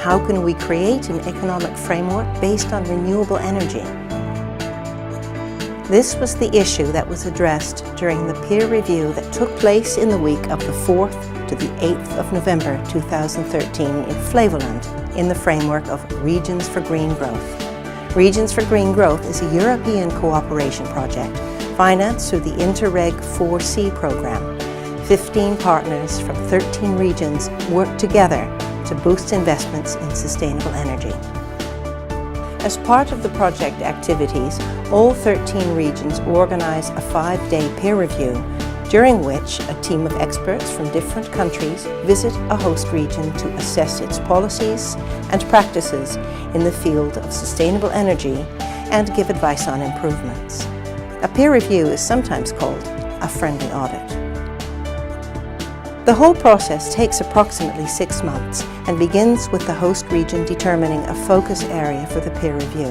how can we create an economic framework based on renewable energy? This was the issue that was addressed during the peer review that took place in the week of the 4th to the 8th of November 2013 in Flevoland in the framework of Regions for Green Growth. Regions for Green Growth is a European cooperation project financed through the Interreg 4C program. 15 partners from 13 regions work together to boost investments in sustainable energy. As part of the project activities, all 13 regions organize a 5-day peer review, during which a team of experts from different countries visit a host region to assess its policies and practices in the field of sustainable energy and give advice on improvements. A peer review is sometimes called a friendly audit. The whole process takes approximately 6 months and begins with the host region determining a focus area for the peer review.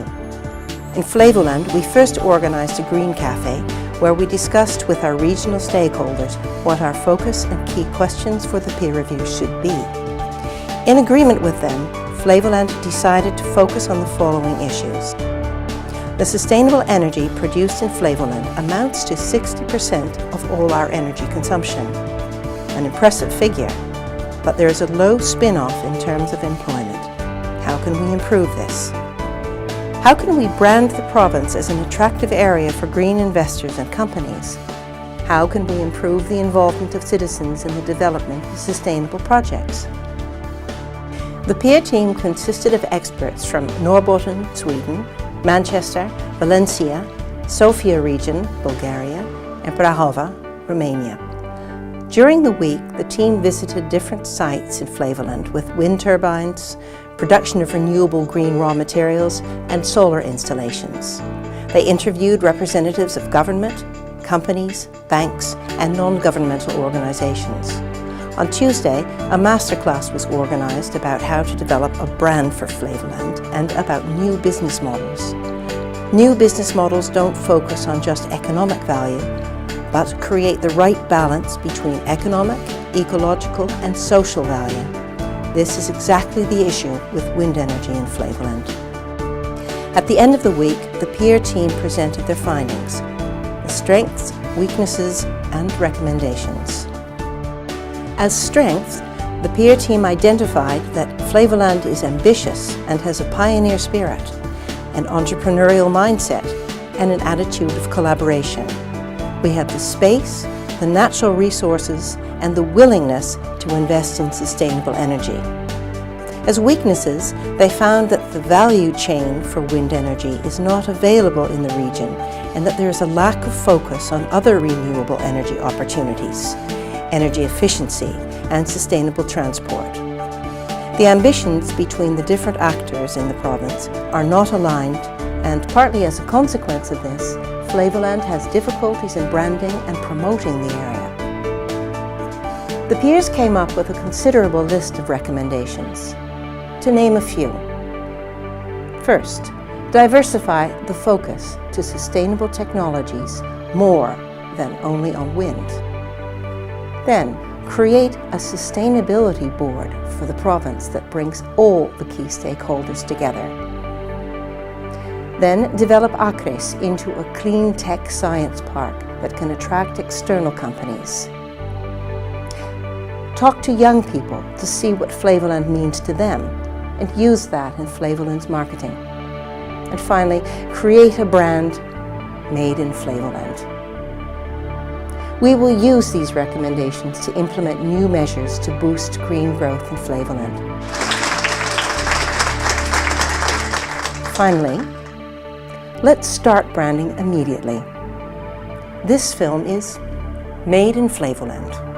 In Flevoland, we first organized a Green Cafe where we discussed with our regional stakeholders what our focus and key questions for the peer review should be. In agreement with them, Flevoland decided to focus on the following issues. The sustainable energy produced in Flevoland amounts to 60% of all our energy consumption. An impressive figure, but there is a low spin-off in terms of employment. How can we improve this? How can we brand the province as an attractive area for green investors and companies? How can we improve the involvement of citizens in the development of sustainable projects? The peer team consisted of experts from Norrbotten, Sweden, Manchester, Valencia, Sofia region, Bulgaria, and Prahova, Romania. During the week, the team visited different sites in Flevoland with wind turbines, production of renewable green raw materials, and solar installations. They interviewed representatives of government, companies, banks, and non-governmental organizations. On Tuesday, a masterclass was organized about how to develop a brand for Flevoland and about new business models. New business models don't focus on just economic value, but create the right balance between economic, ecological, and social value. This is exactly the issue with wind energy in Flevoland. At the end of the week, the peer team presented their findings, the strengths, weaknesses, and recommendations. As strengths, the peer team identified that Flevoland is ambitious and has a pioneer spirit, an entrepreneurial mindset, and an attitude of collaboration. We have the space, the natural resources, and the willingness to invest in sustainable energy. As weaknesses, they found that the value chain for wind energy is not available in the region and that there is a lack of focus on other renewable energy opportunities, energy efficiency, and sustainable transport. The ambitions between the different actors in the province are not aligned, and partly as a consequence of this, Flevoland has difficulties in branding and promoting the area. The peers came up with a considerable list of recommendations. To name a few. First, diversify the focus to sustainable technologies more than only on wind. Then, create a sustainability board for the province that brings all the key stakeholders together. Then develop Acres into a clean tech science park that can attract external companies. Talk to young people to see what Flevoland means to them and use that in Flevoland's marketing. And finally, create a brand made in Flevoland. We will use these recommendations to implement new measures to boost green growth in Flevoland. Finally, let's start branding immediately. This film is Made in Flevoland.